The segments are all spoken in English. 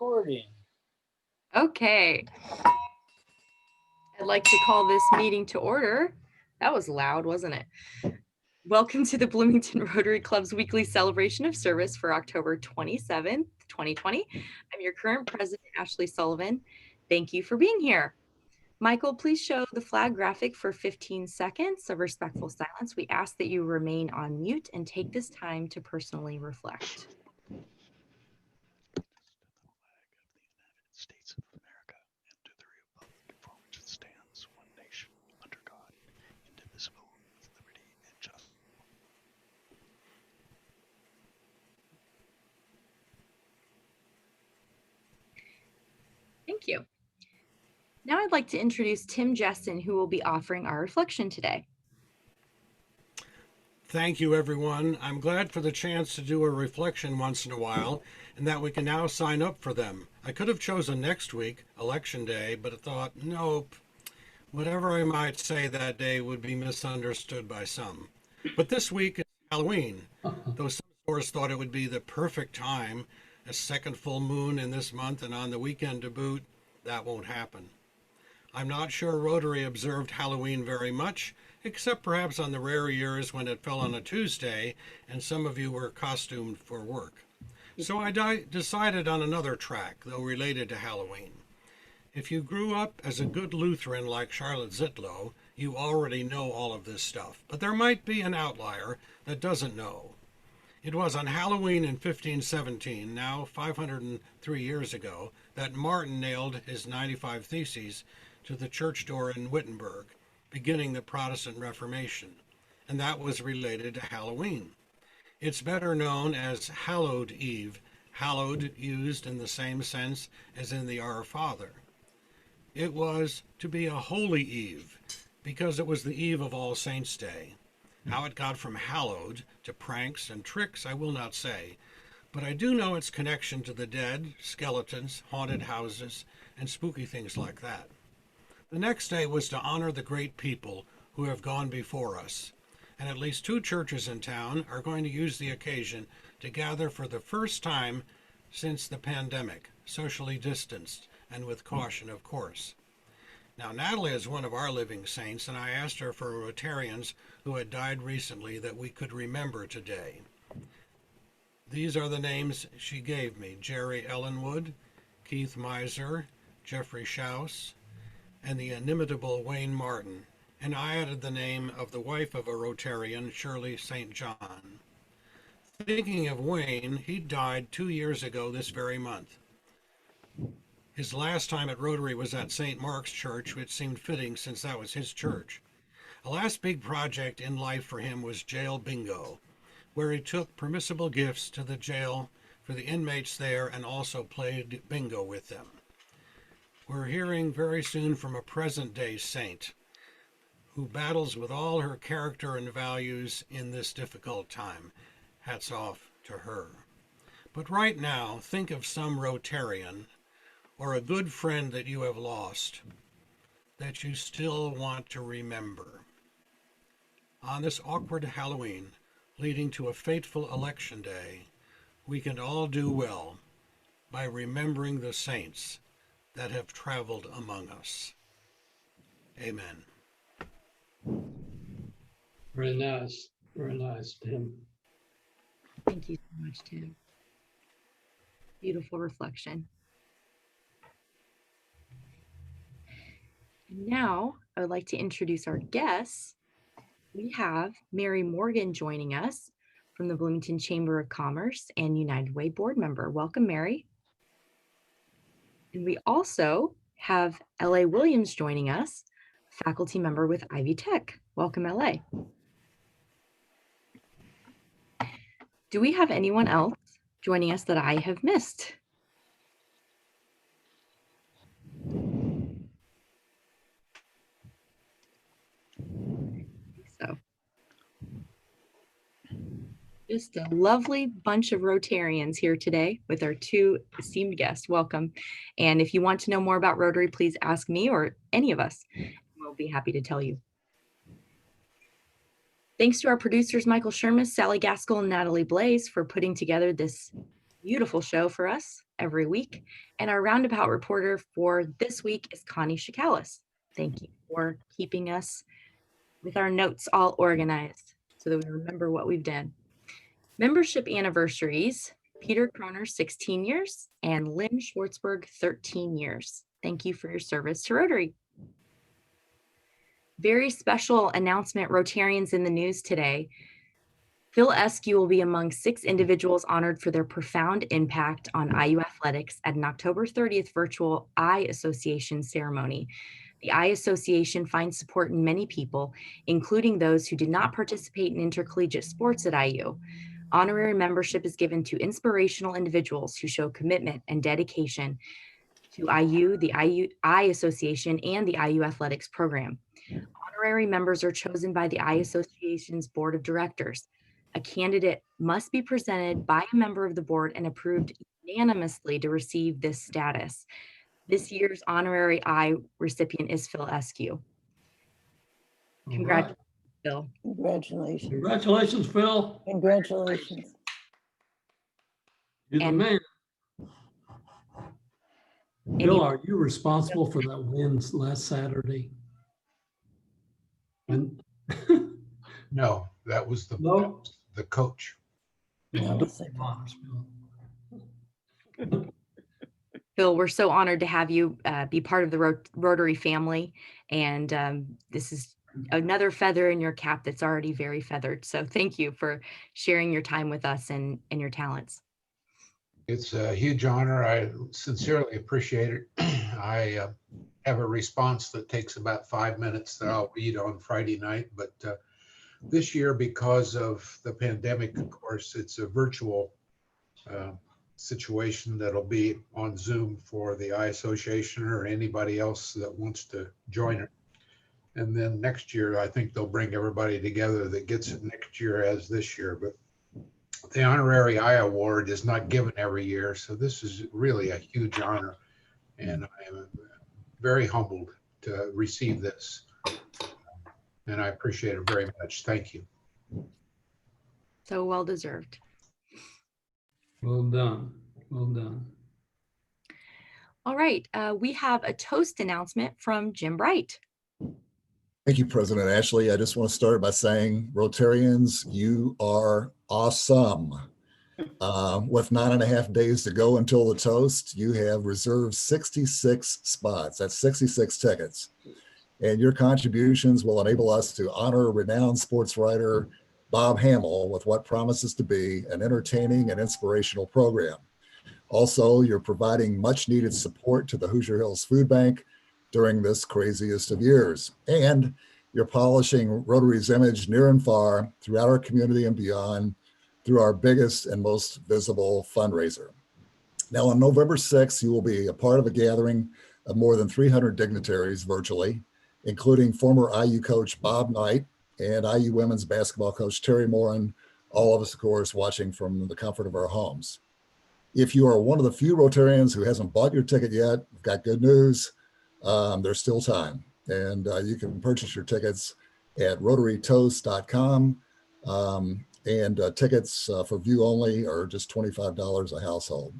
recording. Okay. I'd like to call this meeting to order. That was loud, wasn't it? Welcome to the Bloomington Rotary Club's weekly celebration of service for October 27th, 2020. I'm your current president, Ashley Sullivan. Thank you for being here. Michael, please show the flag graphic for 15 seconds of respectful silence. We ask that you remain on mute and take this time to personally reflect. States of America and to the republic for which it stands, one nation, under God, indivisible, with liberty and justice. Thank you. Now I'd like to introduce Tim Jessen, who will be offering our reflection today. Thank you, everyone. I'm glad for the chance to do a reflection once in a while and that we can now sign up for them. I could have chosen next week, Election Day, but I thought, nope, whatever I might say that day would be misunderstood by some. But this week is Halloween, though some sources thought it would be the perfect time, a second full moon in this month and on the weekend to boot. That won't happen. I'm not sure Rotary observed Halloween very much, except perhaps on the rare years when it fell on a Tuesday and some of you were costumed for work. So I decided on another track, though related to Halloween. If you grew up as a good Lutheran like Charlotte Zitlow, you already know all of this stuff. But there might be an outlier that doesn't know. It was on Halloween in 1517, now 503 years ago, that Martin nailed his 95 Theses to the church door in Wittenberg, beginning the Protestant Reformation, and that was related to Halloween. It's better known as Hallowed Eve, hallowed used in the same sense as in the Our Father. It was to be a holy eve, because it was the eve of All Saints' Day. How it got from hallowed to pranks and tricks, I will not say, but I do know its connection to the dead, skeletons, haunted houses, and spooky things like that. The next day was to honor the great people who have gone before us, and at least 2 churches in town are going to use the occasion to gather for the first time since the pandemic, socially distanced and with caution, of course. Now, Natalie is one of our living saints, and I asked her for Rotarians who had died recently that we could remember today. These are the names she gave me: Jerry Ellenwood, Keith Miser, Jeffrey Schaus, and the inimitable Wayne Martin, and I added the name of the wife of a Rotarian, Shirley St. John. Thinking of Wayne, he died 2 years ago this very month. His last time at Rotary was at St. Mark's Church, which seemed fitting since that was his church. The last big project in life for him was jail bingo, where he took permissible gifts to the jail for the inmates there and also played bingo with them. We're hearing very soon from a present-day saint who battles with all her character and values in this difficult time. Hats off to her. But right now, think of some Rotarian or a good friend that you have lost that you still want to remember. On this awkward Halloween, leading to a fateful election day, we can all do well by remembering the saints that have traveled among us. Amen. Very nice, Tim. Thank you so much, Tim. Beautiful reflection. And now I would like to introduce our guests. We have Mary Morgan joining us from the Bloomington Chamber of Commerce and United Way board member. Welcome, Mary. And we also have L.A. Williams joining us, faculty member with Ivy Tech. Welcome, L.A. Do we have anyone else joining us that I have missed? So, just a lovely bunch of Rotarians here today with our 2 esteemed guests. Welcome. And if you want to know more about Rotary, please ask me or any of us. We'll be happy to tell you. Thanks to our producers, Michael Sherman, Sally Gaskell, and Natalie Blaze, for putting together this beautiful show for us every week. And our roundabout reporter for this week is Connie Shikalis. Thank you for keeping us with our notes all organized so that we remember what we've done. Membership anniversaries, Peter Kroner, 16 years, and Lynn Schwartzberg, 13 years. Thank you for your service to Rotary. Very special announcement, Rotarians in the news today. Phil Eskew will be among 6 individuals honored for their profound impact on IU athletics at an October 30th virtual Eye Association ceremony. The Eye Association finds support in many people, including those who did not participate in intercollegiate sports at IU. Honorary membership is given to inspirational individuals who show commitment and dedication to IU, the IU Eye Association, and the IU athletics program. Honorary members are chosen by the Eye Association's board of directors. A candidate must be presented by a member of the board and approved unanimously to receive this status. This year's honorary Eye recipient is Phil Eskew. All Congratulations, right. Phil. Congratulations. Congratulations, Phil. Congratulations. You're the And- man. Any- Bill, are you responsible for that win last Saturday? And No, that was the, No? that was the coach. No, don't say be honest, Bill. Phil, we're so honored to have you be part of the Rotary family. And this is another feather in your cap that's already very feathered. So thank you for sharing your time with us and your talents. It's a huge honor. I sincerely appreciate it. I have a response that takes about 5 minutes that I'll read on Friday night. But this year, because of the pandemic, of course, it's a virtual situation that'll be on Zoom for the Eye Association or anybody else that wants to join it. And then next year, I think they'll bring everybody together that gets it next year as this year. But the Honorary Eye Award is not given every year. So this is really a huge honor. And I am very humbled to receive this. And I appreciate it very much. Thank you. So well deserved. Well done. Well done. All right, we have a toast announcement from Jim Wright. Thank you, President Ashley. I just want to start by saying, Rotarians, you are awesome. With 9.5 days to go until the toast, you have reserved 66 spots. That's 66 tickets. And your contributions will enable us to honor renowned sports writer Bob Hamill with what promises to be an entertaining and inspirational program. Also, you're providing much needed support to the Hoosier Hills Food Bank during this craziest of years. And you're polishing Rotary's image near and far throughout our community and beyond through our biggest and most visible fundraiser. Now, on November 6th, you will be a part of a gathering of more than 300 dignitaries virtually, including former IU coach Bob Knight and IU women's basketball coach Terry Moran, all of us, of course, watching from the comfort of our homes. If you are one of the few Rotarians who hasn't bought your ticket yet, we've got good news. There's still time. And you can purchase your tickets at rotarytoast.com. And tickets for view only are just $25 a household.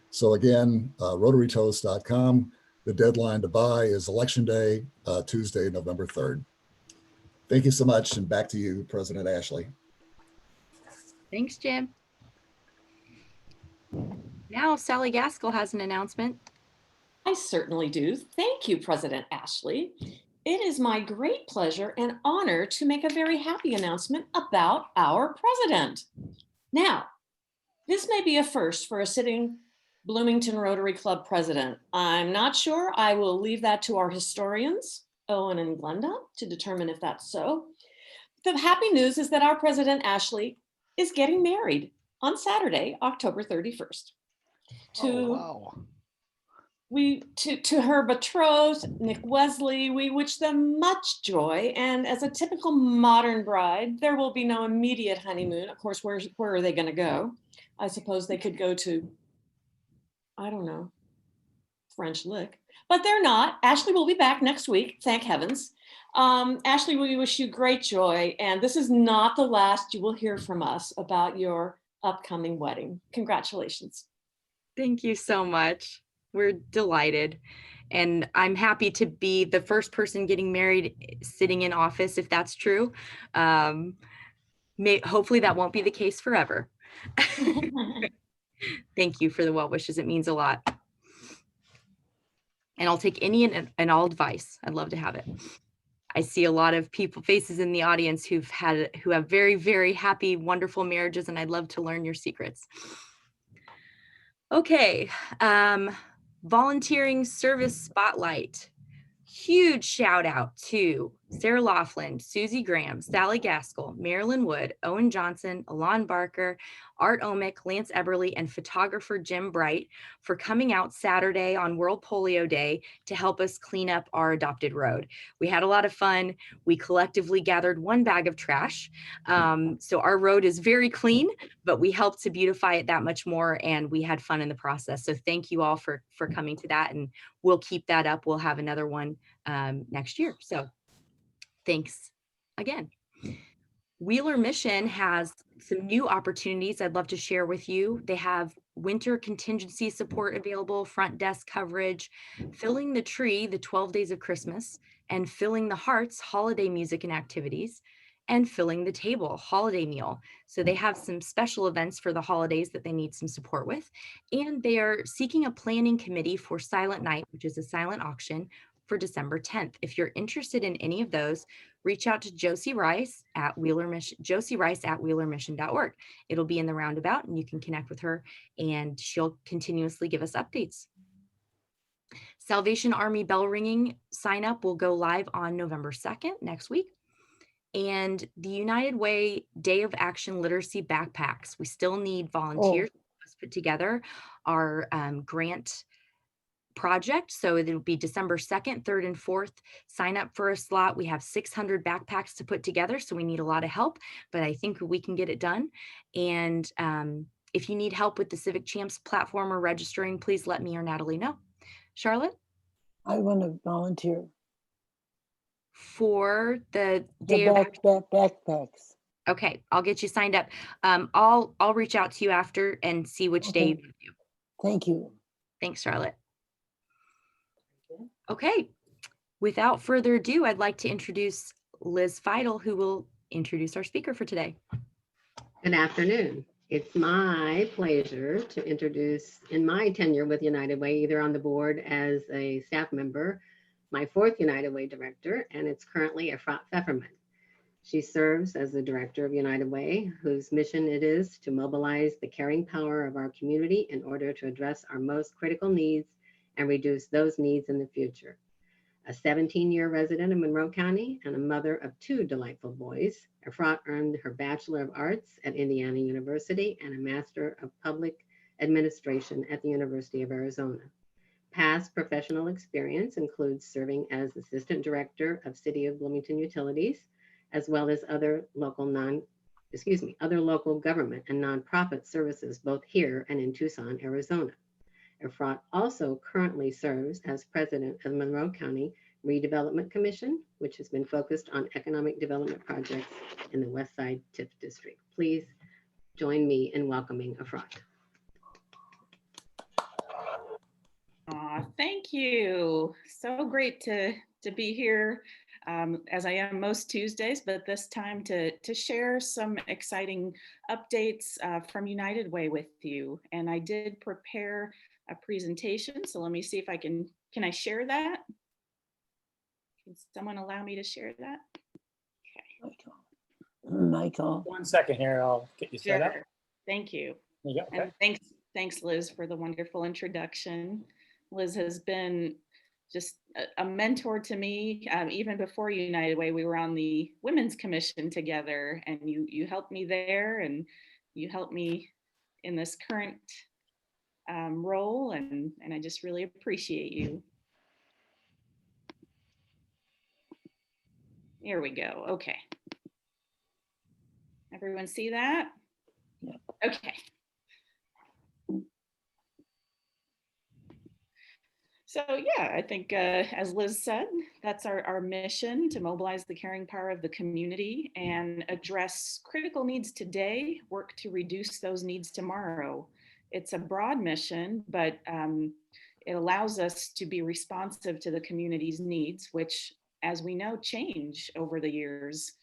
So again, rotarytoast.com. The deadline to buy is Election Day, Tuesday, November 3rd. Thank you so much. And back to you, President Ashley. Thanks, Jim. Now Sally Gaskell has an announcement. I certainly do. Thank you, President Ashley. It is my great pleasure and honor to make a very happy announcement about our president. Now, this may be a first for a sitting Bloomington Rotary Club president. I'm not sure. I will leave that to our historians, Owen and Glenda, to determine if that's so. The happy news is that our president, Ashley, is getting married on Saturday, October 31st. To her betrothed, Nick Wesley, we wish them much joy. And as a typical modern bride, there will be no immediate honeymoon. Of course, where are they going to go? I suppose they could go to, I don't know, French Lick, but they're not. Ashley will be back next week, thank heavens. Ashley, we wish you great joy. And this is not the last you will hear from us about your upcoming wedding. Congratulations. Thank you so much. We're delighted. And I'm happy to be the first person getting married sitting in office, if that's true. Hopefully that won't be the case forever. Thank you for the well wishes. It means a lot. And I'll take any and all advice. I'd love to have it. I see a lot of faces in the audience who have very, very happy, wonderful marriages, and I'd love to learn your secrets. Okay, volunteering service spotlight. Huge shout out to Sarah Laughlin, Susie Graham, Sally Gaskell, Marilyn Wood, Owen Johnson, Alon Barker, Art Omick, Lance Eberly, and photographer Jim Wright for coming out Saturday on World Polio Day to help us clean up our adopted road. We had a lot of fun. We collectively gathered 1 bag of trash. So our road is very clean, but we helped to beautify it that much more, and we had fun in the process. So thank you all for coming to that, and we'll keep that up. We'll have another one next year. So thanks again. Wheeler Mission has some new opportunities I'd love to share with you. They have winter contingency support available, front desk coverage, filling the tree, the 12 days of Christmas, and filling the hearts, holiday music and activities, and filling the table, holiday meal. So they have some special events for the holidays that they need some support with. And they are seeking a planning committee for Silent Night, which is a silent auction for December 10th. If you're interested in any of those, reach out to Josie Rice at wheelermission.org. It'll be in the roundabout and you can connect with her and she'll continuously give us updates. Salvation Army bell ringing sign up will go live on November 2nd, next week. And the United Way Day of Action Literacy backpacks. We still need volunteers to put together our grant project. So it'll be December 2nd, 3rd, and 4th. Sign up for a slot. We have 600 backpacks to put together, so we need a lot of help, but I think we can get it done. And if you need help with the Civic Champs platform or registering, please let me or Natalie know. Charlotte? I want to volunteer. For the The day of backpacks. Okay, I'll get you signed up. I'll reach out to you after and see which day you can do. Thank you. Thanks, Charlotte. Okay, without further ado, I'd like to introduce Liz Feidel, who will introduce our speaker for today. Good afternoon. It's my pleasure to introduce, in my tenure with United Way, either on the board as a staff member, my 4th United Way director, and it's currently Efrat Pfefferman. She serves as the director of United Way, whose mission it is to mobilize the caring power of our community in order to address our most critical needs and reduce those needs in the future. A 17-year resident of Monroe County and a mother of 2 delightful boys, Efrat earned her Bachelor of Arts at Indiana University and a Master of Public Administration at the University of Arizona. Past professional experience includes serving as Assistant Director of City of Bloomington Utilities, as well as other local government and nonprofit services, both here and in Tucson, Arizona. Efrat also currently serves as president of the Monroe County Redevelopment Commission, which has been focused on economic development projects in the West Side TIF district. Please join me in welcoming Efrat. Thank you. So great to be here, as I am most Tuesdays, but this time to share some exciting updates from United Way with you. And I did prepare a presentation, so let me see if I can I share that? Can someone allow me to share that? Okay. Michael. 1 second here, I'll get you set up. Thank you. Yeah, okay. And thanks Liz for the wonderful introduction. Liz has been just a mentor to me. Even before United Way, we were on the Women's Commission together, and you helped me there, and you helped me in this current role, and I just really appreciate you. Here we go. Okay. Everyone see that? Yeah. Okay. So yeah, I think as Liz said, that's our mission, to mobilize the caring power of the community and address critical needs today, work to reduce those needs tomorrow. it's a broad mission, but it allows us to be responsive to the community's needs, which, as we know, change over the years.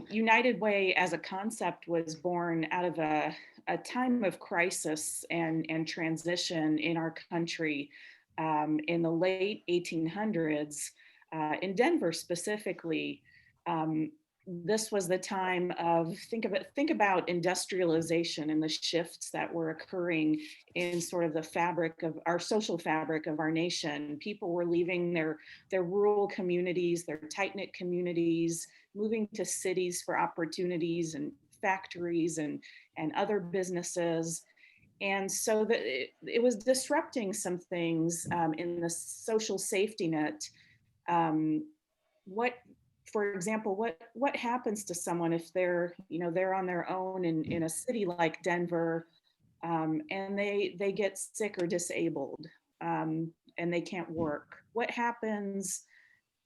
United Way as a concept was born out of a time of crisis and transition in our country in the late 1800s. In Denver specifically, this was the time of, think about industrialization and the shifts that were occurring in sort of the fabric of our social fabric of our nation. People were leaving their rural communities, their tight-knit communities, moving to cities for opportunities and factories and other businesses. And so that it was disrupting some things in the social safety net. For example, what happens to someone if they're on their own in a city like Denver, and they get sick or disabled, and they can't work? What happens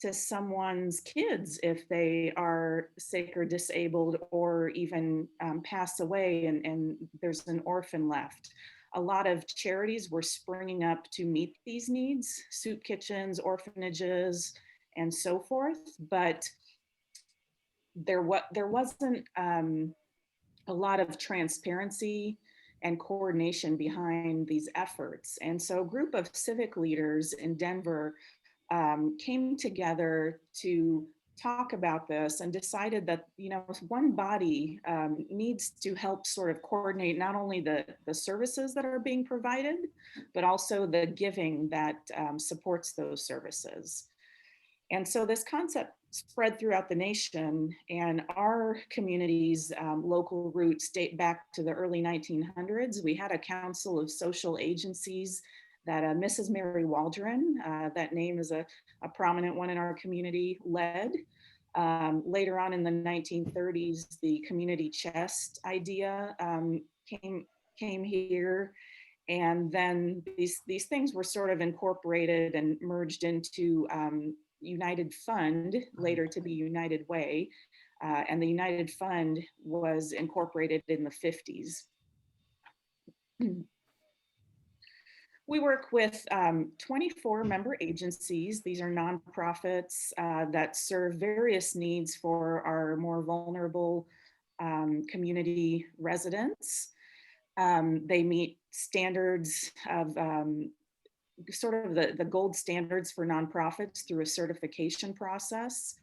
to someone's kids if they are sick or disabled, or even pass away and there's an orphan left? A lot of charities were springing up to meet these needs, soup kitchens, orphanages, and so forth, but there wasn't a lot of transparency and coordination behind these efforts. And so a group of civic leaders in Denver came together to talk about this and decided that, one body needs to help sort of coordinate not only the services that are being provided, but also the giving that supports those services. And so this concept spread throughout the nation, and our community's local roots date back to the early 1900s. We had a council of social agencies that Mrs. Mary Waldron, that name is a prominent one in our community, led. Later on in the 1930s, the community chest idea came here. And then these things were sort of incorporated and merged into United Fund, later to be United Way. And the United Fund was incorporated in the 50s. We work with 24 member agencies. These are nonprofits that serve various needs for our more vulnerable community residents. They meet standards of sort of the gold standards for nonprofits through a certification process.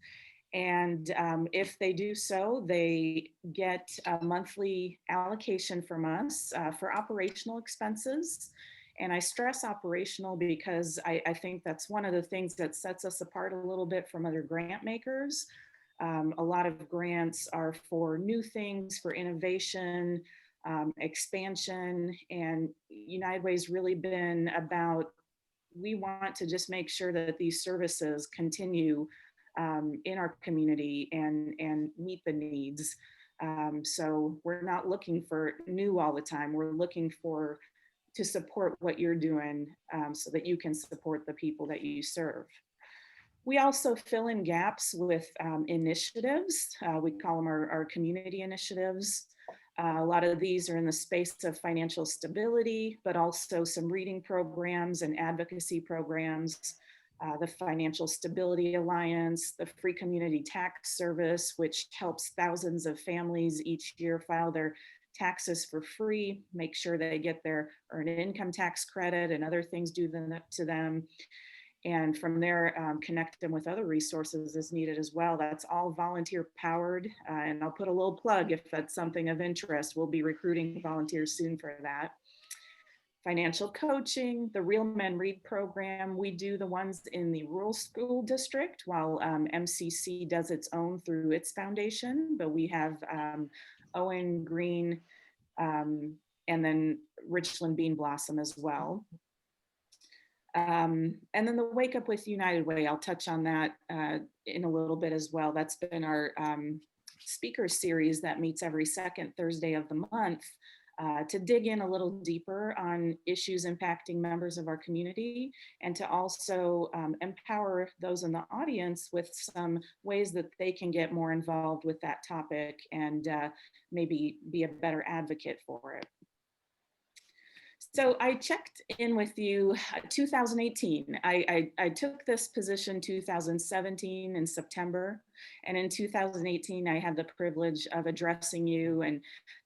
And if they do so, they get a monthly allocation from us for operational expenses. And I stress operational because I think that's one of the things that sets us apart a little bit from other grant makers. A lot of grants are for new things, for innovation, expansion, and United Way's really been about, we want to just make sure that these services continue in our community and meet the needs. So we're not looking for new all the time. We're looking to support what you're doing so that you can support the people that you serve. We also fill in gaps with initiatives. We call them our community initiatives. A lot of these are in the space of financial stability, but also some reading programs and advocacy programs. The Financial Stability Alliance, the Free Community Tax Service, which helps thousands of families each year file their taxes for free, make sure they get their earned income tax credit and other things due to them. And from there, connect them with other resources as needed as well. That's all volunteer powered. And I'll put a little plug if that's something of interest. We'll be recruiting volunteers soon for that. Financial coaching, the Real Men Read program. We do the ones in the rural school district while MCC does its own through its foundation. But we have Owen Green and then Richland Bean Blossom as well. And then the Wake Up with United Way, I'll touch on that in a little bit as well. That's been our speaker series that meets every second Thursday of the month. to dig in a little deeper on issues impacting members of our community, and to also empower those in the audience with some ways that they can get more involved with that topic and maybe be a better advocate for it. So I checked in with you 2018. I took this position 2017 in September. And in 2018, I had the privilege of addressing you and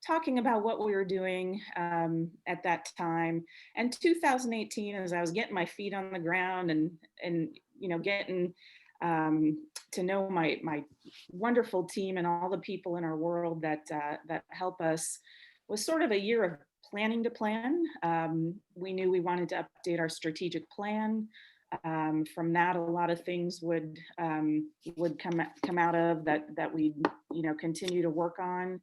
talking about what we were doing at that time. And 2018, as I was getting my feet on the ground and you know, getting to know my wonderful team and all the people in our world that help us, was sort of a year of planning to plan. We knew we wanted to update our strategic plan. From that, a lot of things would come out of that we continue to work on.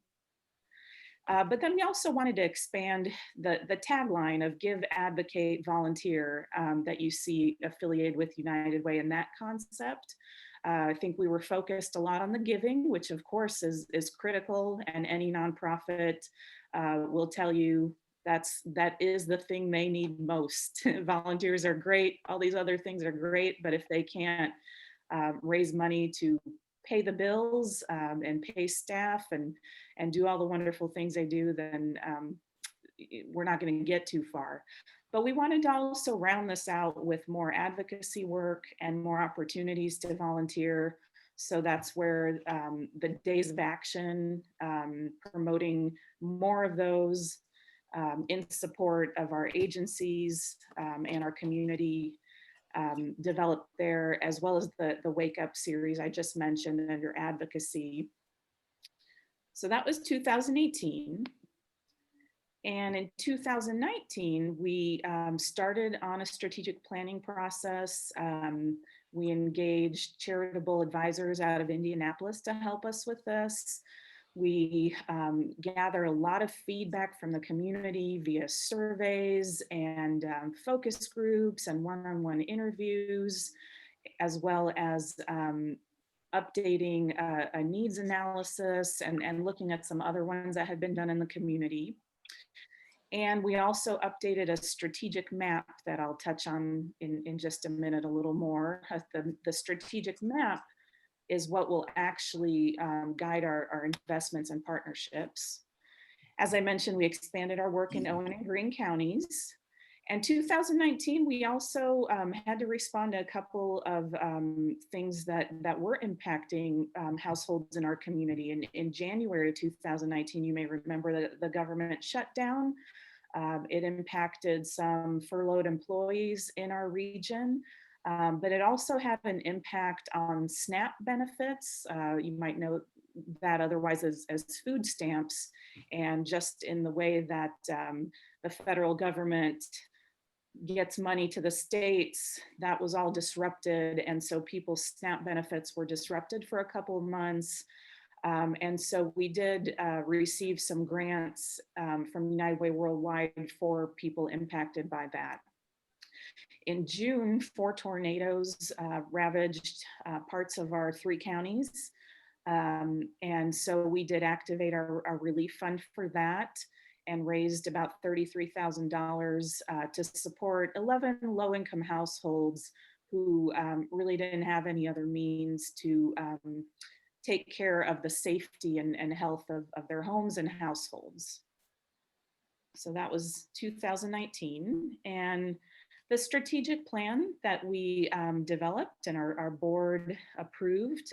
But then we also wanted to expand the tagline of give, advocate, volunteer that you see affiliated with United Way, and that concept. I think we were focused a lot on the giving, which of course is critical, and any nonprofit will tell you that is the thing they need most. Volunteers are great, all these other things are great, but if they can't raise money to pay the bills and pay staff and do all the wonderful things they do, then we're not going to get too far. But we wanted to also round this out with more advocacy work and more opportunities to volunteer. So that's where the days of action, promoting more of those in support of our agencies and our community developed there, as well as the Wake Up series I just mentioned under advocacy. So that was 2018. And in 2019, we started on a strategic planning process. We engaged charitable advisors out of Indianapolis to help us with this. We gather a lot of feedback from the community via surveys and focus groups and one-on-one interviews, as well as updating a needs analysis and looking at some other ones that had been done in the community. And we also updated a strategic map that I'll touch on in just a minute a little more. The strategic map is what will actually guide our investments and partnerships. As I mentioned, we expanded our work in Owen and Greene counties. And 2019, we also had to respond to a couple of things that were impacting households in our community. In January 2019, you may remember that the government shutdown. It impacted some furloughed employees in our region, but it also had an impact on SNAP benefits. You might know that otherwise as food stamps, and just in the way that the federal government gets money to the states, that was all disrupted. And so people's SNAP benefits were disrupted for a couple of months. And so we did receive some grants from United Way Worldwide for people impacted by that. In June, 4 tornadoes ravaged parts of our 3 counties. And so we did activate our relief fund for that and raised about $33,000 to support 11 low-income households who really didn't have any other means to take care of the safety and health of their homes and households. So that was 2019. And the strategic plan that we developed and our board approved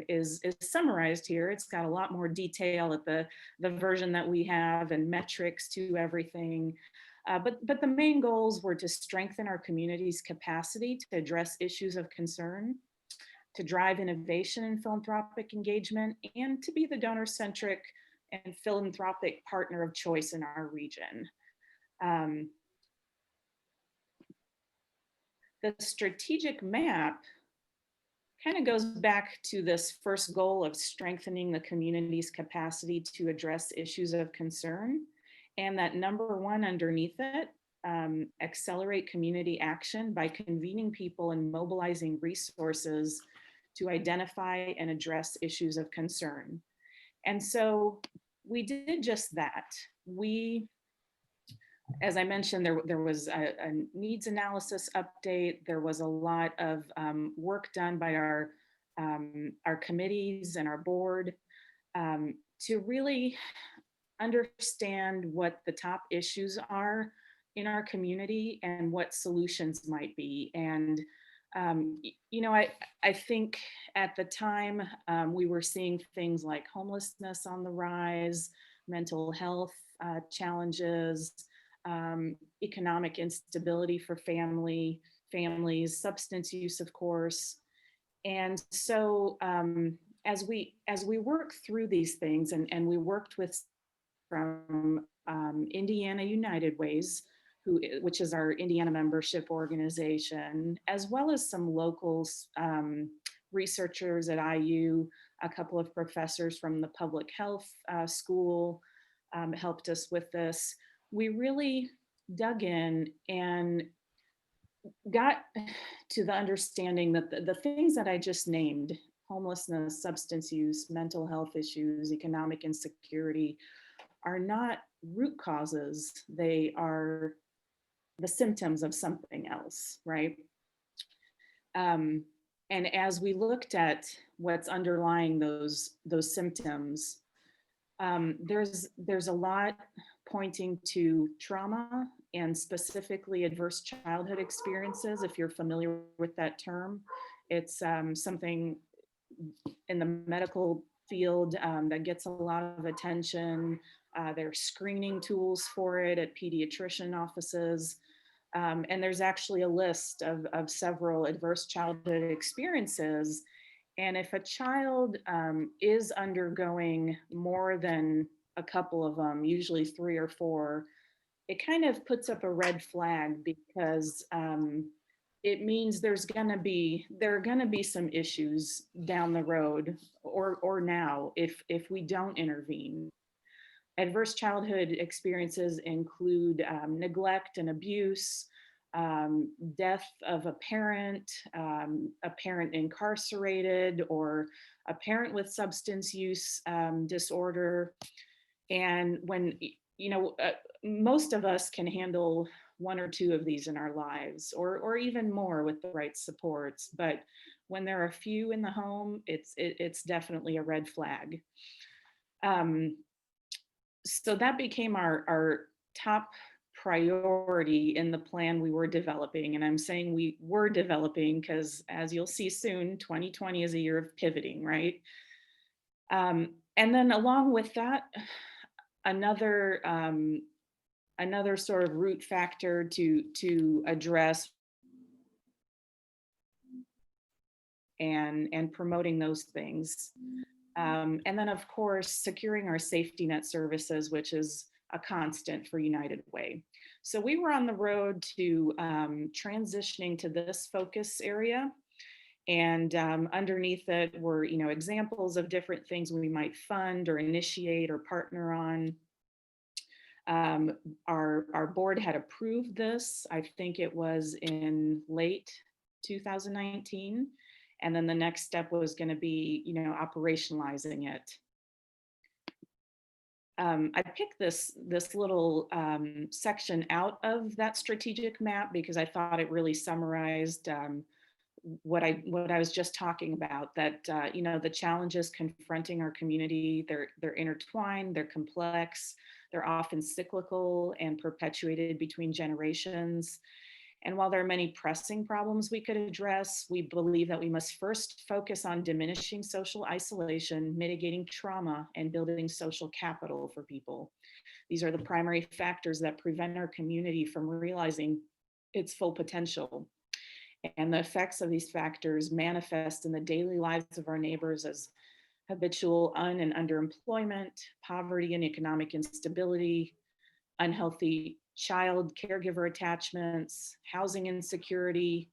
is summarized here. It's got a lot more detail at the version that we have and metrics to everything. But the main goals were to strengthen our community's capacity to address issues of concern, to drive innovation and philanthropic engagement, and to be the donor-centric and philanthropic partner of choice in our region. The strategic map kind of goes back to this first goal of strengthening the community's capacity to address issues of concern. And that number 1 underneath it, accelerate community action by convening people and mobilizing resources to identify and address issues of concern. And so we did just that. We as I mentioned, there was a needs analysis update. There was a lot of work done by our committees and our board to really understand what the top issues are in our community and what solutions might be. And you know, I think at the time we were seeing things like homelessness on the rise, mental health challenges, economic instability for families, substance use, of course. And so as we work through these things, and we worked with from Indiana United Ways, which is our Indiana membership organization, as well as some local researchers at IU, a couple of professors from the public health school helped us with this. We really dug in and got to the understanding that the things that I just named, homelessness, substance use, mental health issues, economic insecurity, are not root causes. They are the symptoms of something else, right? And as we looked at what's underlying those symptoms, there's a lot pointing to trauma, and specifically adverse childhood experiences. If you're familiar with that term, it's something in the medical field that gets a lot of attention. There are screening tools for it at pediatrician offices. And there's actually a list of several adverse childhood experiences. And if a child is undergoing more than a couple of them, usually 3 or 4, it kind of puts up a red flag, because it means there are gonna be some issues down the road, or now, if we don't intervene. Adverse childhood experiences include neglect and abuse, death of a parent incarcerated, or a parent with substance use disorder. And when, you know, most of us can handle 1 or 2 of these in our lives, or even more with the right supports. But when there are a few in the home, it's definitely a red flag. So that became our top priority in the plan we were developing. And I'm saying we were developing because, as you'll see soon, 2020 is a year of pivoting, right? And then along with that, another sort of root factor to address and promoting those things. And then, of course, securing our safety net services, which is a constant for United Way. So we were on the road to transitioning to this focus area. And underneath it were, you know, examples of different things we might fund or initiate or partner on. Our board had approved this. I think it was in late 2019. And then the next step was going to be, you know, operationalizing it. I picked this little section out of that strategic map because I thought it really summarized what I was just talking about, that you know, the challenges confronting our community, they're intertwined, they're complex, they're often cyclical and perpetuated between generations. And while there are many pressing problems we could address, we believe that we must first focus on diminishing social isolation, mitigating trauma, and building social capital for people. These are the primary factors that prevent our community from realizing its full potential. And the effects of these factors manifest in the daily lives of our neighbors as habitual and underemployment, poverty and economic instability, unhealthy child caregiver attachments, housing insecurity,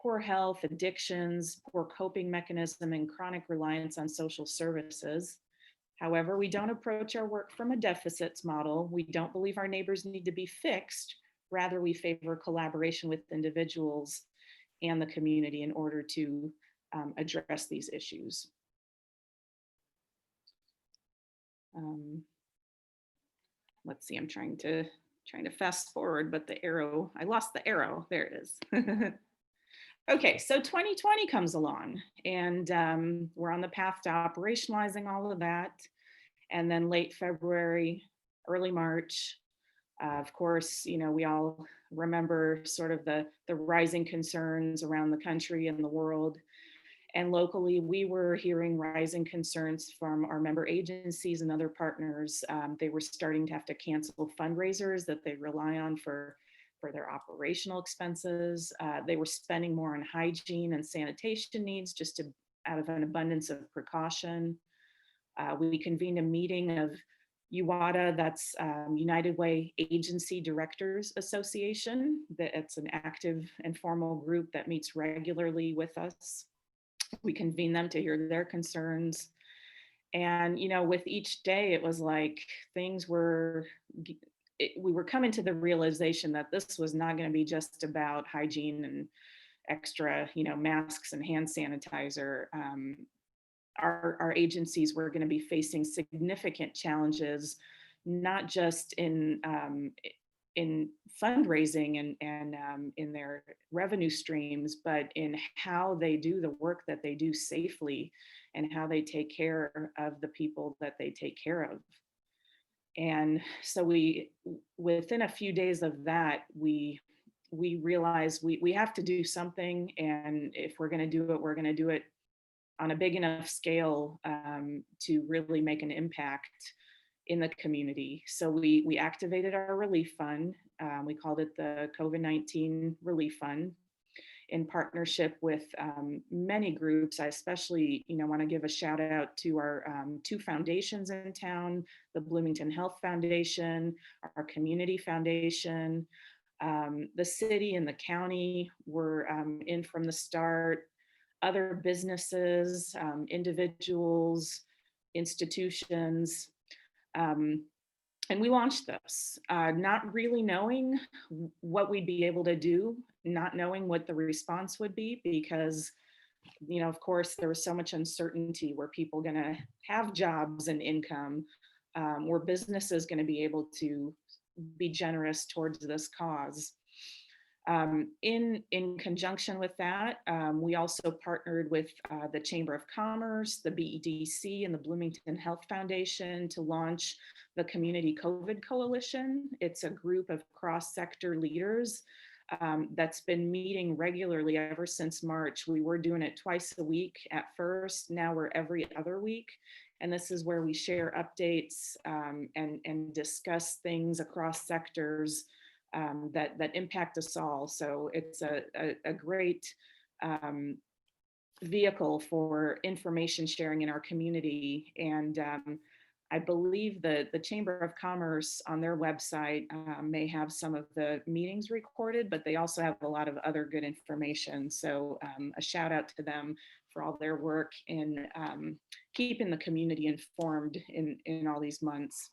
poor health, addictions, poor coping mechanism, and chronic reliance on social services. However, we don't approach our work from a deficits model. We don't believe our neighbors need to be fixed. Rather, we favor collaboration with individuals and the community in order to address these issues. Let's see, I'm trying to trying to fast forward, but the arrow, I lost the arrow. There it is. Okay, so 2020 comes along, and we're on the path to operationalizing all of that. And then late February, early March, of course, we all remember sort of the rising concerns around the country and the world. And locally, we were hearing rising concerns from our member agencies and other partners. They were starting to have to cancel fundraisers that they rely on for their operational expenses. They were spending more on hygiene and sanitation needs just out of an abundance of precaution. We convened a meeting of UWADA, that's United Way Agency Directors Association. It's an active and formal group that meets regularly with us. We convened them to hear their concerns. And, with each day, it was like we were coming to the realization that this was not going to be just about hygiene and extra, masks and hand sanitizer. Our agencies were going to be facing significant challenges, not just in fundraising and in their revenue streams, but in how they do the work that they do safely and how they take care of the people that they take care of. And so within a few days of that, we realized we have to do something. And if we're going to do it, we're going to do it on a big enough scale to really make an impact in the community. So we activated our relief fund. We called it the COVID-19 Relief Fund, in partnership with many groups. I especially, want to give a shout out to our two foundations in town, the Bloomington Health Foundation, our Community Foundation. The city and the county were in from the start. Other businesses, individuals, institutions. And we launched this, not really knowing what we'd be able to do, not knowing what the response would be, because, of course, there was so much uncertainty. Were people going to have jobs and income? Were businesses going to be able to be generous towards this cause? In conjunction with that, we also partnered with the Chamber of Commerce, the BEDC, and the Bloomington Health Foundation to launch the Community COVID Coalition. It's a group of cross-sector leaders that's been meeting regularly ever since March. We were doing it twice a week at first. Now we're every other week. And this is where we share updates and discuss things across sectors that impact us all. So it's a great vehicle for information sharing in our community. And I believe that the Chamber of Commerce on their website may have some of the meetings recorded, but they also have a lot of other good information. So a shout out to them for all their work in keeping the community informed in all these months.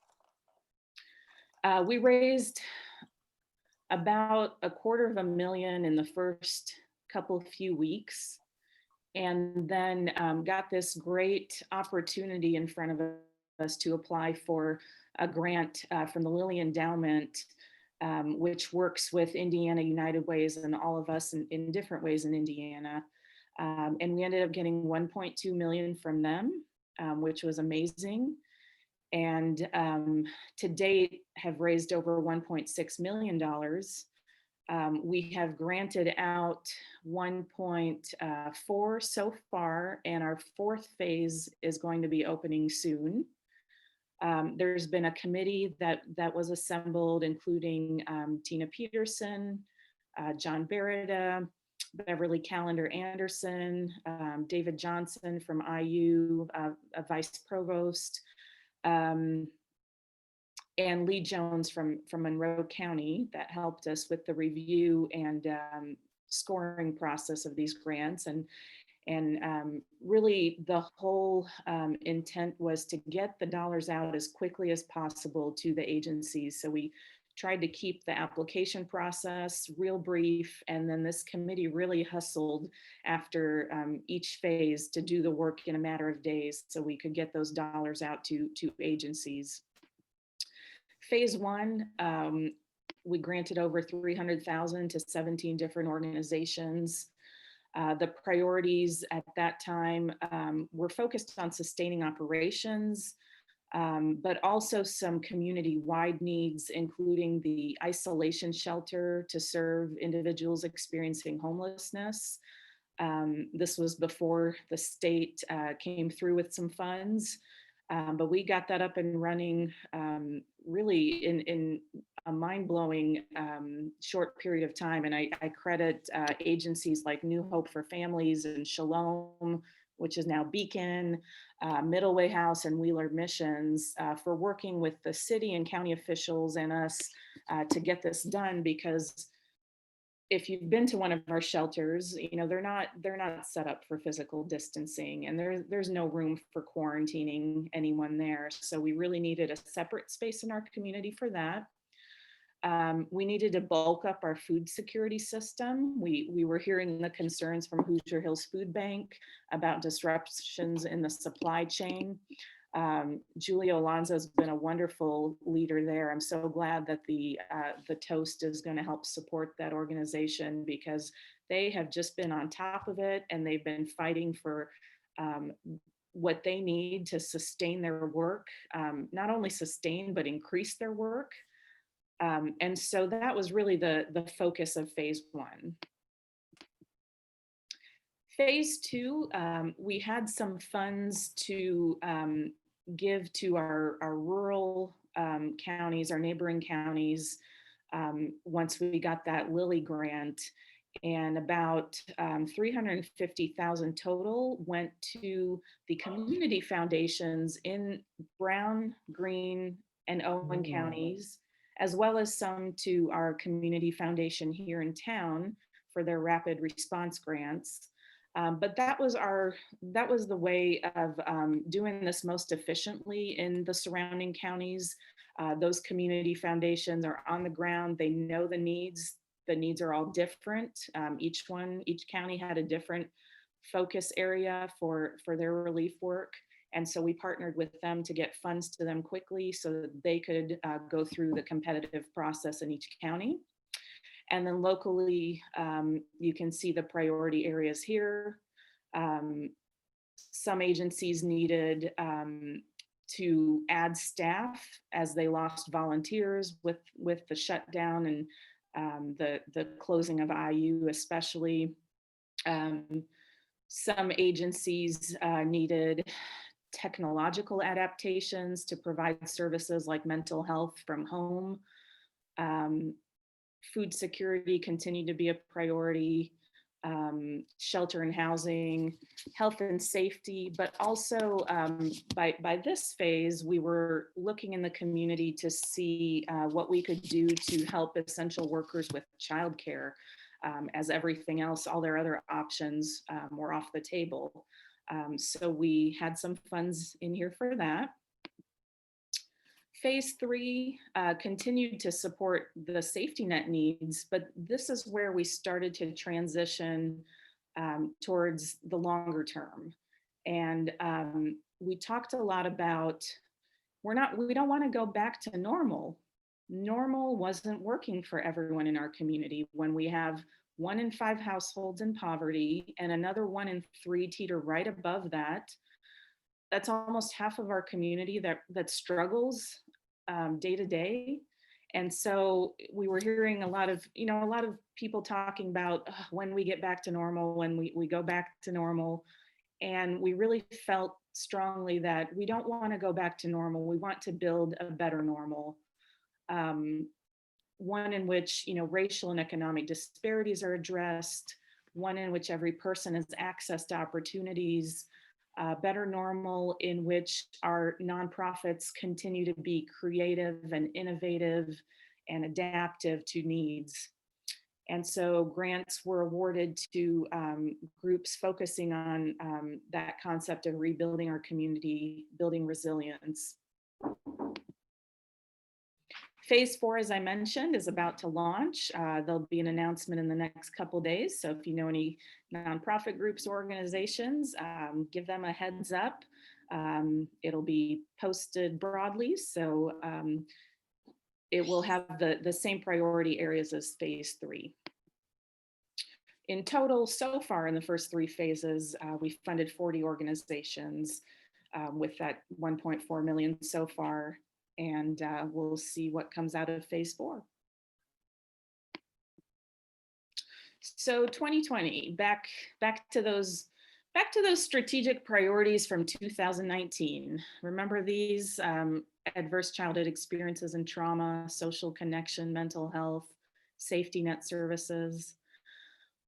We raised about $250,000 in the first few weeks, and then got this great opportunity in front of us to apply for a grant from the Lilly Endowment, which works with Indiana United Ways and all of us in different ways in Indiana. And we ended up getting $1.2 million from them, which was amazing. And to date have raised over $1.6 million. We have granted out 1.4 so far, and our fourth phase is going to be opening soon. There's been a committee that was assembled, including Tina Peterson, John Berida, Beverly Callender Anderson, David Johnson from IU, a vice provost, and Lee Jones from Monroe County that helped us with the review and scoring process of these grants. And really the whole intent was to get the dollars out as quickly as possible to the agencies. So we tried to keep the application process real brief. And then this committee really hustled after each phase to do the work in a matter of days so we could get those dollars out to agencies. Phase one We granted over 300,000 to 17 different organizations. The priorities at that time were focused on sustaining operations, but also some community-wide needs, including the isolation shelter to serve individuals experiencing homelessness. This was before the state came through with some funds, but we got that up and running really in a mind-blowing short period of time. And I credit agencies like New Hope for Families and Shalom, which is now Beacon, Middle Way House, and Wheeler Missions for working with the city and county officials and us to get this done. Because if you've been to one of our shelters, you know, they're not set up for physical distancing, and there's no room for quarantining anyone there. So we really needed a separate space in our community for that. We needed to bulk up our food security system. We were hearing the concerns from Hoosier Hills Food Bank about disruptions in the supply chain. Julia Alonso has been a wonderful leader there. I'm so glad that the Toast is going to help support that organization, because they have just been on top of it, and they've been fighting for what they need to sustain their work, not only sustain, but increase their work. And so that was really the focus of phase one. Phase two, we had some funds to give to our rural counties, our neighboring counties, once we got that Lilly grant. And about 350,000 total went to the community foundations in Brown, Greene, and Owen counties, as well as some to our community foundation here in town for their rapid response grants. But that was the way of doing this most efficiently in the surrounding counties. Those community foundations are on the ground. They know the needs. The needs are all different. Each county had a different focus area for their relief work. And so we partnered with them to get funds to them quickly so that they could go through the competitive process in each county. And then locally, you can see the priority areas here. Some agencies needed to add staff as they lost volunteers with the shutdown and the closing of IU especially. Some agencies needed technological adaptations to provide services like mental health from home. Food security continued to be a priority, shelter and housing, health and safety, but also by this phase, we were looking in the community to see what we could do to help essential workers with childcare, as everything else, all their other options were off the table. So we had some funds in here for that. Phase three continued to support the safety net needs, but this is where we started to transition towards the longer term. And we talked a lot about, we don't want to go back to normal. Normal wasn't working for everyone in our community when we have 1 in 5 households in poverty and another 1 in 3 teeter right above that. That's almost half of our community that struggles day to day. And so we were hearing a lot of people talking about when we get back to normal, when we go back to normal. And we really felt strongly that we don't want to go back to normal. We want to build a better normal. One in which, racial and economic disparities are addressed, one in which every person has access to opportunities, better normal in which our nonprofits continue to be creative and innovative and adaptive to needs. And so grants were awarded to groups focusing on that concept of rebuilding our community, building resilience. Phase 4, as I mentioned, is about to launch. There'll be an announcement in the next couple days. So if you know any nonprofit groups or organizations, give them a heads up. It'll be posted broadly. So it will have the same priority areas as phase 3. In total, so far in the first 3 phases, we funded 40 organizations with that 1.4 million so far, and we'll see what comes out of phase 4. So 2020, back to those strategic priorities from 2019. Remember these: adverse childhood experiences and trauma, social connection, mental health, safety net services.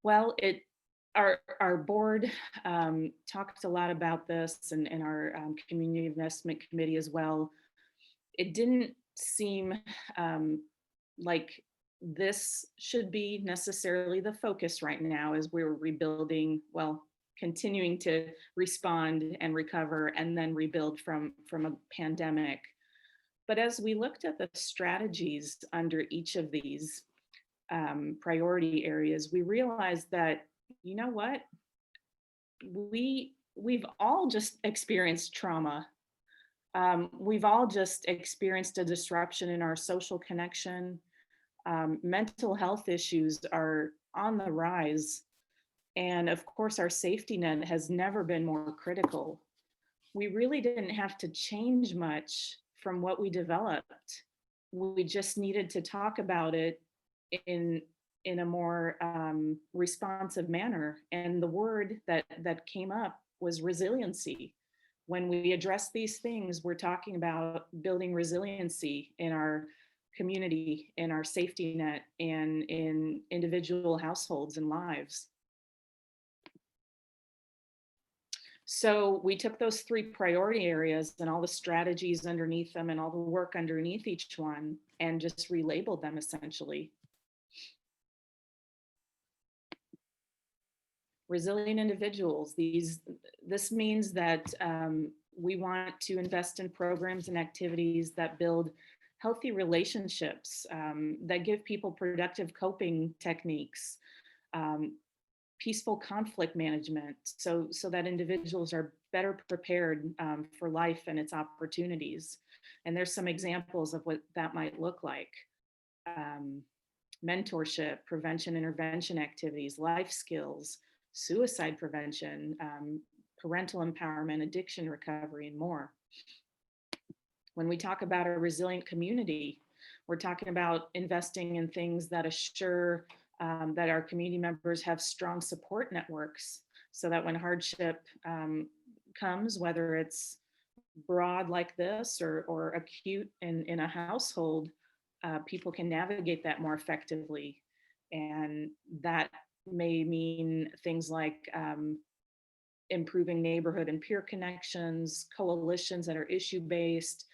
Well, our board talked a lot about this, and our community investment committee as well. It didn't seem like this should be necessarily the focus right now as we're rebuilding, well, continuing to respond and recover and then rebuild from a pandemic. But as we looked at the strategies under each of these priority areas, we realized that, you know what, we've all just experienced trauma. We've all just experienced a disruption in our social connection. Mental health issues are on the rise. And of course, our safety net has never been more critical. We really didn't have to change much from what we developed. We just needed to talk about it in a more responsive manner. And the word that came up was resiliency. When we address these things, we're talking about building resiliency in our community, in our safety net, and in individual households and lives. So we took those 3 priority areas and all the strategies underneath them and all the work underneath each one and just relabeled them essentially. Resilient individuals. This means that we want to invest in programs and activities that build healthy relationships, that give people productive coping techniques, peaceful conflict management, so that individuals are better prepared for life and its opportunities. And there's some examples of what that might look like. Mentorship, prevention, intervention activities, life skills, suicide prevention, parental empowerment, addiction recovery, and more. When we talk about a resilient community, we're talking about investing in things that assure that our community members have strong support networks so that when hardship comes, whether it's broad like this or acute in a household, people can navigate that more effectively. And that may mean things like improving neighborhood and peer connections, coalitions that are issue-based,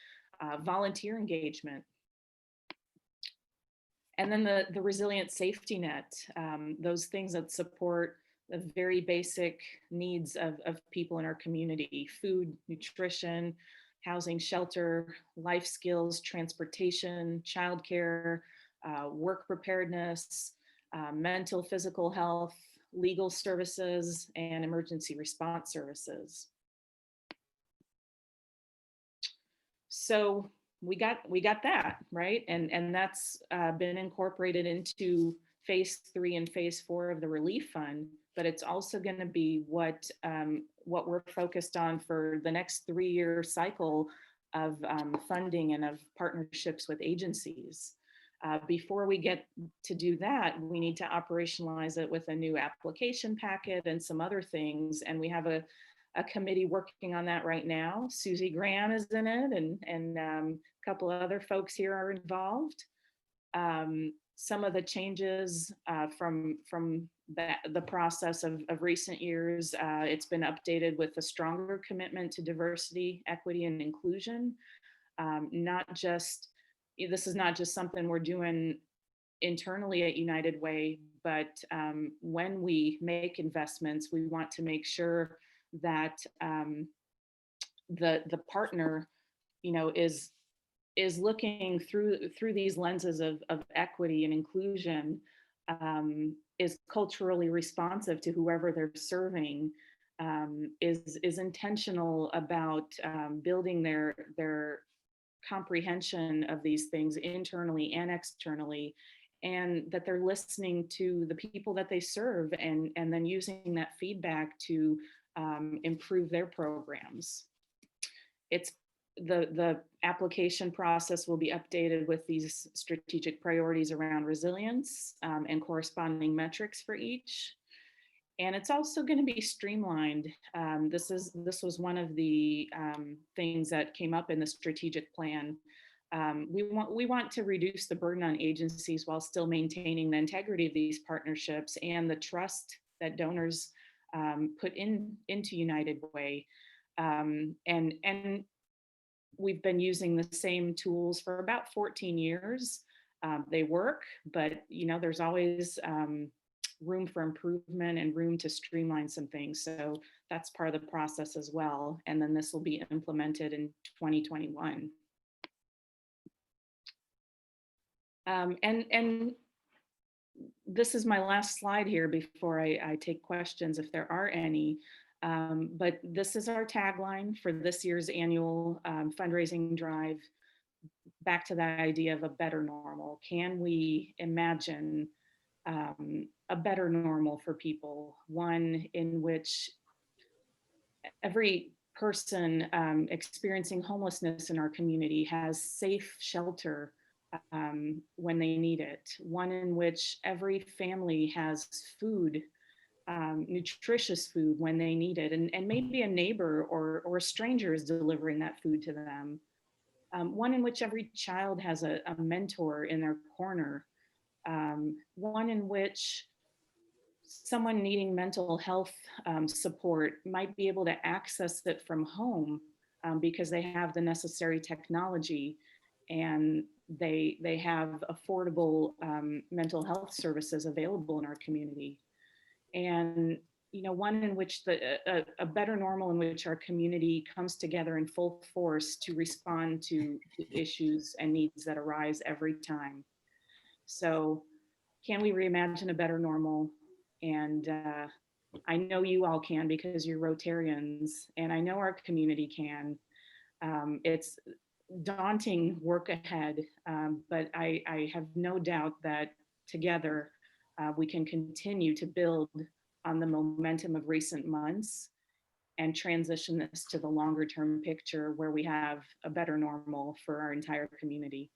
volunteer engagement. And then the resilient safety net, those things that support the very basic needs of people in our community: food, nutrition, housing, shelter, life skills, transportation, childcare, work preparedness, mental, physical health, legal services, and emergency response services. So we got that, right? And that's been incorporated into phase 3 and phase 4 of the relief fund, but it's also going to be what we're focused on for the next 3-year cycle of funding and of partnerships with agencies. Before we get to do that, we need to operationalize it with a new application packet and some other things. And we have a committee working on that right now. Susie Graham is in it, and a couple of other folks here are involved. Some of the changes from the process of recent years, it's been updated with a stronger commitment to diversity, equity, and inclusion. This is not just something we're doing internally at United Way, but when we make investments, we want to make sure that the partner, is looking through these lenses of equity and inclusion, is culturally responsive to whoever they're serving, is intentional about building their comprehension of these things internally and externally, and that they're listening to the people that they serve, and then using that feedback to improve their programs. It's the application process will be updated with these strategic priorities around resilience and corresponding metrics for each. And it's also going to be streamlined. This was one of the things that came up in the strategic plan. We want to reduce the burden on agencies while still maintaining the integrity of these partnerships and the trust that donors put into United Way. And we've been using the same tools for about 14 years. They work, but there's always room for improvement and room to streamline some things. So that's part of the process as well. And then this will be implemented in 2021. And this is my last slide here before I take questions if there are any. But this is our tagline for this year's annual fundraising drive. Back to that idea of a better normal. Can we imagine a better normal for people? One in which every person experiencing homelessness in our community has safe shelter when they need it. One in which every family has food, nutritious food when they need it, and maybe a neighbor or a stranger is delivering that food to them. One in which every child has a mentor in their corner. One in which someone needing mental health support might be able to access it from home because they have the necessary technology and they have affordable mental health services available in our community. And one in which a better normal in which our community comes together in full force to respond to issues and needs that arise every time. So can we reimagine a better normal? And I know you all can because you're Rotarians, and I know our community can. It's daunting work ahead, but I have no doubt that together we can continue to build on the momentum of recent months and transition this to the longer term picture where we have a better normal for our entire community.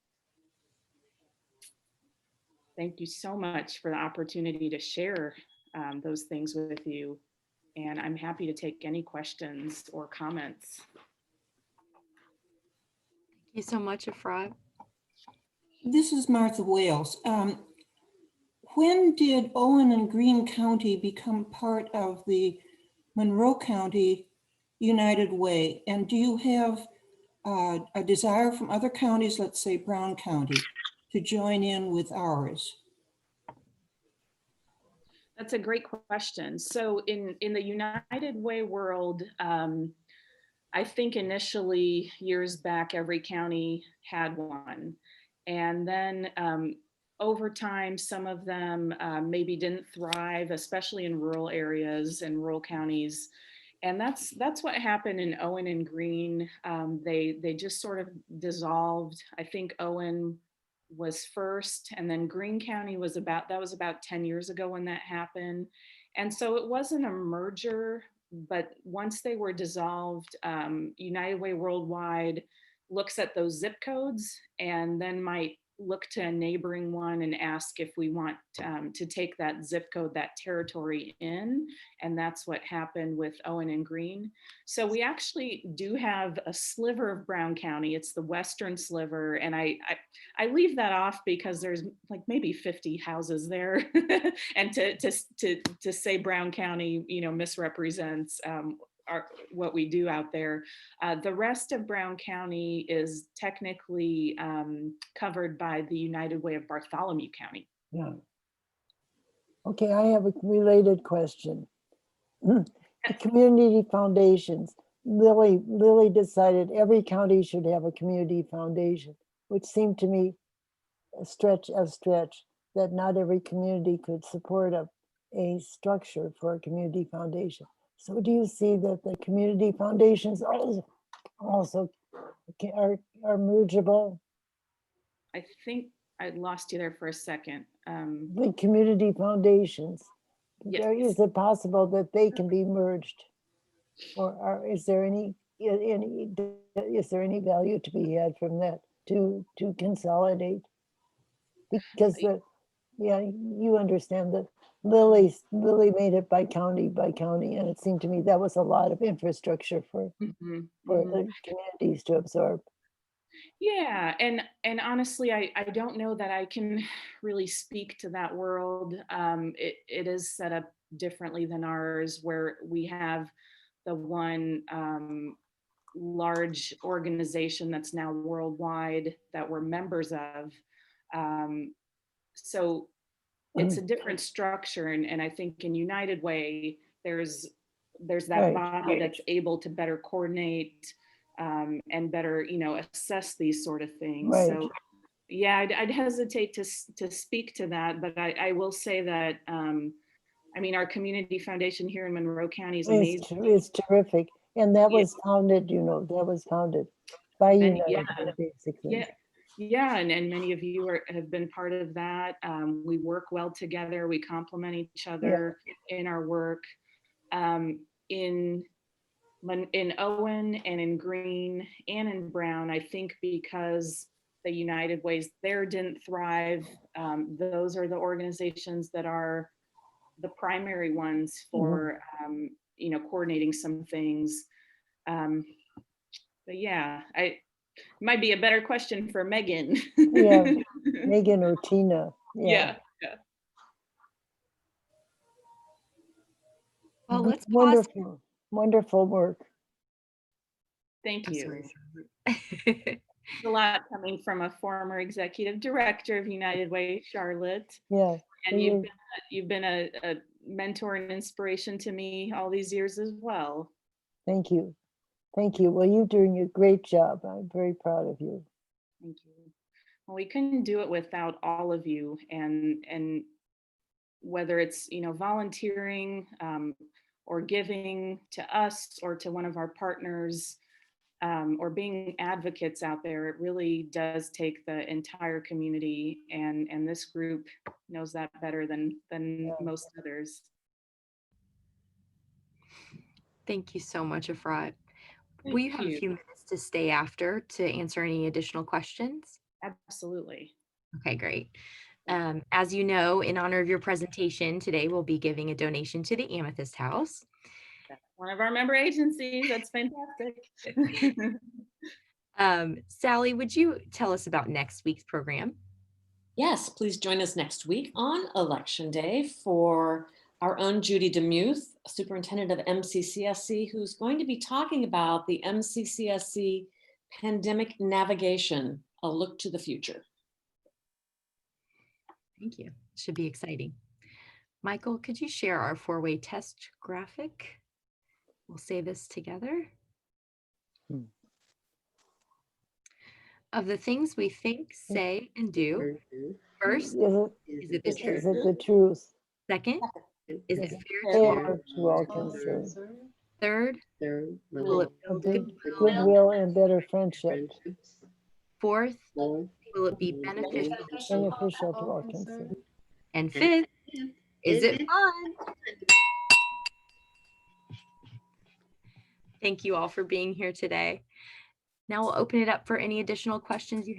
Thank you so much for the opportunity to share those things with you. And I'm happy to take any questions or comments. Thank you so much, Efra. This is Martha Wales. When did Owen and Greene County become part of the Monroe County United Way? And do you have a desire from other counties, let's say Brown County, to join in with ours? That's a great question. So in the United Way world, I think initially years back, every county had one. And then over time, some of them maybe didn't thrive, especially in rural areas and rural counties. And that's what happened in Owen and Greene. They just sort of dissolved. I think Owen was first, and then Greene County was about 10 years ago when that happened. And so it wasn't a merger, but once they were dissolved, United Way Worldwide looks at those zip codes and then might look to a neighboring one and ask if we want to take that zip code, that territory in. And that's what happened with Owen and Greene. So we actually do have a sliver of Brown County. It's the western sliver. And I leave that off because there's like maybe 50 houses there. And to say Brown County, misrepresents what we do out there. The rest of Brown County is technically covered by the United Way of Bartholomew County. Yeah. Okay, I have a related question. The community foundations. Lily decided every county should have a community foundation, which seemed to me a stretch that not every community could support a structure for a community foundation. So do you see that the community foundations also are mergeable? I think I lost you there for a second. The community foundations. Yes. Is it possible that they can be merged? Or is there any value to be had from that to consolidate? Because you understand that Lily made it by county, and it seemed to me that was a lot of infrastructure for the communities to absorb. Yeah, and honestly, I don't know that I can really speak to that world. It is set up differently than ours, where we have the one large organization that's now worldwide that we're members of. So it's a different structure, and I think in United Way, there's that body that's able to better coordinate and better, assess these sort of things. Right. So yeah, I'd hesitate to speak to that, but I will say that I mean, our community foundation here in Monroe County is amazing. It's terrific, and that was founded, by Many- United, yeah. basically. Yeah, and many of you have been part of that. We work well together. We complement each other in our work. In Owen and in Green and in Brown, I think because the United Ways there didn't thrive, those are the organizations that are the primary ones for coordinating some things. But yeah, might be a better question for Megan. Yeah, Megan or Tina. Yeah. Well, let's pause. Wonderful work. Thank I'm you. sorry. There's a lot coming from a former executive director of United Way, Charlotte. Yeah. And you've been a mentor and inspiration to me all these years as well. Thank you. Thank you. Well, you're doing a great job. I'm very proud of you. Thank you. Well, we couldn't do it without all of you, and whether it's volunteering or giving to us or to one of our partners or being advocates out there, it really does take the entire community, and this group knows that better than most others. Thank you so much, Efrat. Will you have a few minutes to stay after to answer any additional questions? Absolutely. Okay, great. As you know, in honor of your presentation today, we'll be giving a donation to the Amethyst House. That's one of our member agencies. That's fantastic. Sally, would you tell us about next week's program? Yes, please join us next week on Election Day for our own Judy Demuth, Superintendent of MCCSC, who's going to be talking about the MCCSC Pandemic Navigation, a look to the future. Thank you. Should be exciting. Michael, could you share our four-way test graphic? We'll say this together. Of the things we think, say, and do, first, is it the truth? Is it the truth? Second, is it fair Fair to all concerned. Third, will it build Goodwill and better friendship. Fourth, will it be beneficial to all concerned. And fifth, is it fun? Thank you all for being here today. Now we'll open it up for any additional questions you have.